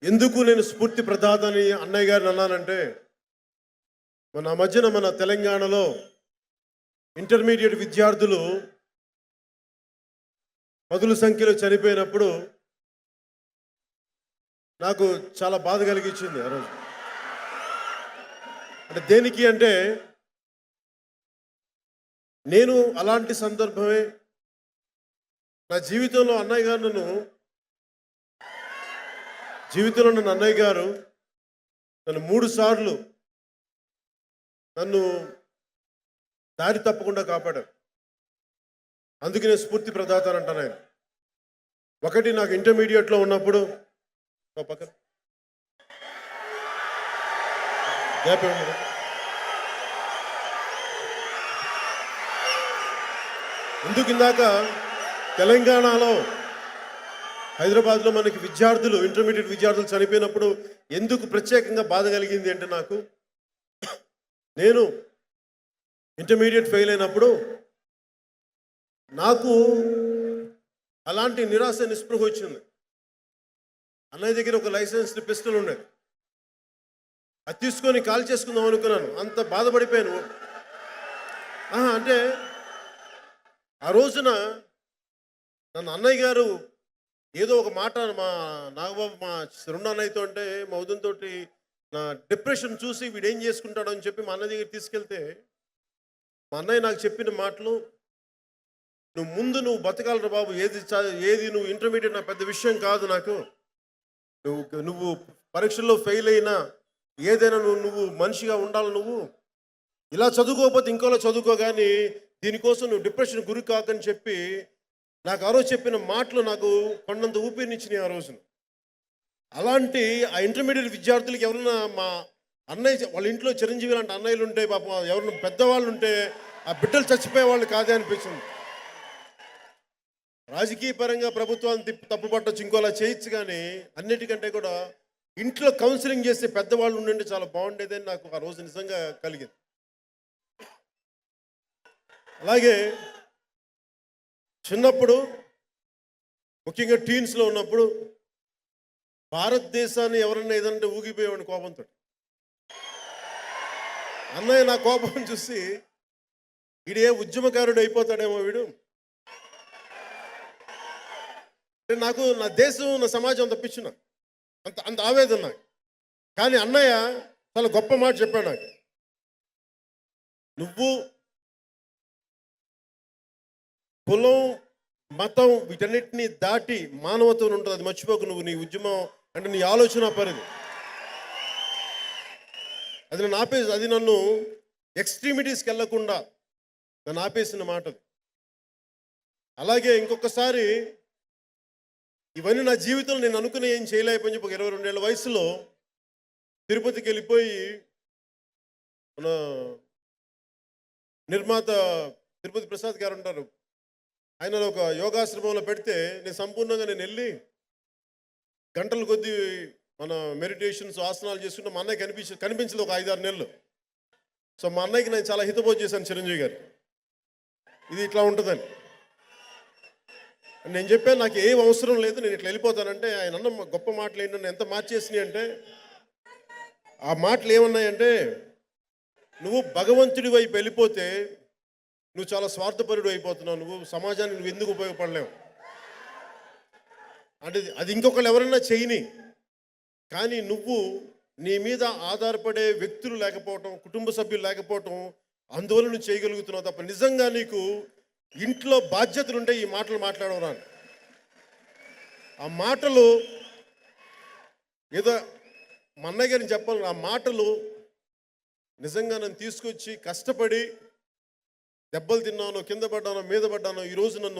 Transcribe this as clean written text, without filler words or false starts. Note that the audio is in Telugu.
ఎందుకు నేను స్ఫూర్తి ప్రదాతని అన్నయ్య గారిని అన్నానంటే, మన మధ్యన మన తెలంగాణలో ఇంటర్మీడియట్ విద్యార్థులు పదుల సంఖ్యలో చనిపోయినప్పుడు నాకు చాలా బాధ కలిగించింది ఆ రోజు. అంటే దేనికి అంటే, నేను అలాంటి సందర్భమే నా జీవితంలో అన్నయ్య గారు నన్ను 3 సార్లు నన్ను దారి తప్పకుండా కాపాడారు. అందుకే నేను స్ఫూర్తి ప్రదాత అని అంటాను ఆయన. ఒకటి నాకు ఇంటర్మీడియట్లో ఉన్నప్పుడు పక్కన గ్యాప్ ఏమన్నా ఎందుకు ఇందాక తెలంగాణలో హైదరాబాద్లో మనకి ఇంటర్మీడియట్ విద్యార్థులు చనిపోయినప్పుడు ఎందుకు ప్రత్యేకంగా బాధ కలిగింది అంటే, నేను ఇంటర్మీడియట్ ఫెయిల్ అయినప్పుడు నాకు అలాంటి నిరాశ నిస్పృహ వచ్చింది. అన్నయ్య దగ్గర ఒక లైసెన్స్డ్ పిస్టల్ ఉండేది. అది తీసుకొని కాల్ చేసుకుందాం అనుకున్నాను. అంత బాధపడిపోయాను. అంటే ఆ రోజున నన్ను అన్నయ్య గారు ఏదో ఒక మాట మా నాగబాబు మా రెండు అన్నయ్యతో అంటే మా ఉదయంతో నా డిప్రెషన్ చూసి వీడేం చేసుకుంటాడో అని చెప్పి మా అన్నయ్య దగ్గర తీసుకెళ్తే, మా అన్నయ్య నాకు చెప్పిన మాటలు, నువ్వు బతకాలరా బాబు, ఏది నువ్వు ఇంటర్మీడియట్ నా పెద్ద విషయం కాదు, నాకు నువ్వు పరీక్షల్లో ఫెయిల్ అయినా ఏదైనా నువ్వు మనిషిగా ఉండాలి, నువ్వు ఇలా చదువుకోకపోతే ఇంకోలా చదువుకో, కానీ దీనికోసం నువ్వు డిప్రెషన్ గురి కాకని చెప్పి నాకు ఆ రోజు చెప్పిన మాటలు నాకు కొండంత ఊపిరినిచ్చినాయి ఆ రోజున. అలాంటి ఆ ఇంటర్మీడియట్ విద్యార్థులకి ఎవరన్నా మా అన్నయ్య వాళ్ళ ఇంట్లో చిరంజీవి లాంటి అన్నయ్యలు ఉంటే, పాపం ఎవరన్నా పెద్దవాళ్ళు ఉంటే ఆ బిడ్డలు చచ్చిపోయే వాళ్ళు కాదే అనిపించింది. రాజకీయ పరంగా ప్రభుత్వాన్ని తప్పుపట్టచ్చు, ఇంకోలా చేయొచ్చు, కానీ అన్నిటికంటే కూడా ఇంట్లో కౌన్సిలింగ్ చేసే పెద్దవాళ్ళు ఉండండి చాలా బాగుండేదని నాకు ఆ రోజు నిజంగా కలిగింది. అలాగే చిన్నప్పుడు ముఖ్యంగా టీన్స్లో ఉన్నప్పుడు భారతదేశాన్ని ఎవరన్నా ఏదంటే ఊగిపోయేవాడిని కోపంతో. అన్నయ్య నా కోపం చూసి వీడే ఉద్యమకారుడు అయిపోతాడేమో వీడు, నాకు నా దేశం నా సమాజం తప్పించిన అంత ఆవేదన నాకు. కానీ అన్నయ్య చాలా గొప్ప మాట చెప్పాడు నాకు. నువ్వు కులం మతం వీటన్నిటిని దాటి మానవత్వం ఉంటుంది, అది మర్చిపోకు. నువ్వు నీ ఉద్యమం అంటే నీ ఆలోచన పరిధి అది నన్ను ఎక్స్ట్రీమిటీస్కి వెళ్లకుండా నన్ను ఆపేసిన మాట. అలాగే ఇంకొకసారి ఇవన్నీ నా జీవితంలో నేను అనుకుని ఏం చేయలేకపోయి చెప్పి 22 ఏళ్ళ వయసులో తిరుపతికి వెళ్ళిపోయి మన నిర్మాత తిరుపతి ప్రసాద్ గారు ఉంటారు, ఆయన ఒక యోగాశ్రమంలో పెడితే నేను సంపూర్ణంగా వెళ్ళి గంటల కొద్దీ మన మెడిటేషన్స్ ఆసనాలు చేసుకుంటే మా అన్నయ్య కనిపించలేదు ఒక 5-6 నెలలు. సో మా అన్నయ్యకి నేను చాలా హితబోధ చేశాను, చిరంజీవి గారు ఇది ఇట్లా ఉంటుందని. నేను చెప్పాను నాకు ఏం అవసరం లేదు, నేను ఇట్లా వెళ్ళిపోతానంటే ఆయన అన్న గొప్ప మాటలు ఏంటంటే ఎంత మార్చేసినాయి అంటే, ఆ మాటలు ఏమన్నాయంటే, నువ్వు భగవంతుడి వైపు వెళ్ళిపోతే నువ్వు చాలా స్వార్థపరుడు అయిపోతున్నావు, నువ్వు సమాజానికి నువ్వు ఎందుకు ఉపయోగపడలేవు అంటే అది ఇంకొకళ్ళు ఎవరన్నా చేయని, కానీ నువ్వు నీ మీద ఆధారపడే వ్యక్తులు లేకపోవటం, కుటుంబ సభ్యులు లేకపోవటం, అందువల్ల నువ్వు చేయగలుగుతున్నావు తప్ప నిజంగా నీకు ఇంట్లో బాధ్యతలుంటే ఈ మాటలు మాట్లాడవరా. ఆ మాటలు ఏదో మా అన్నయ్య గారిని చెప్పాలి, ఆ మాటలు నిజంగా నన్ను తీసుకొచ్చి కష్టపడి దెబ్బలు తిన్నాను, కింద పడ్డాను, మీద పడ్డాను, ఈరోజు నన్ను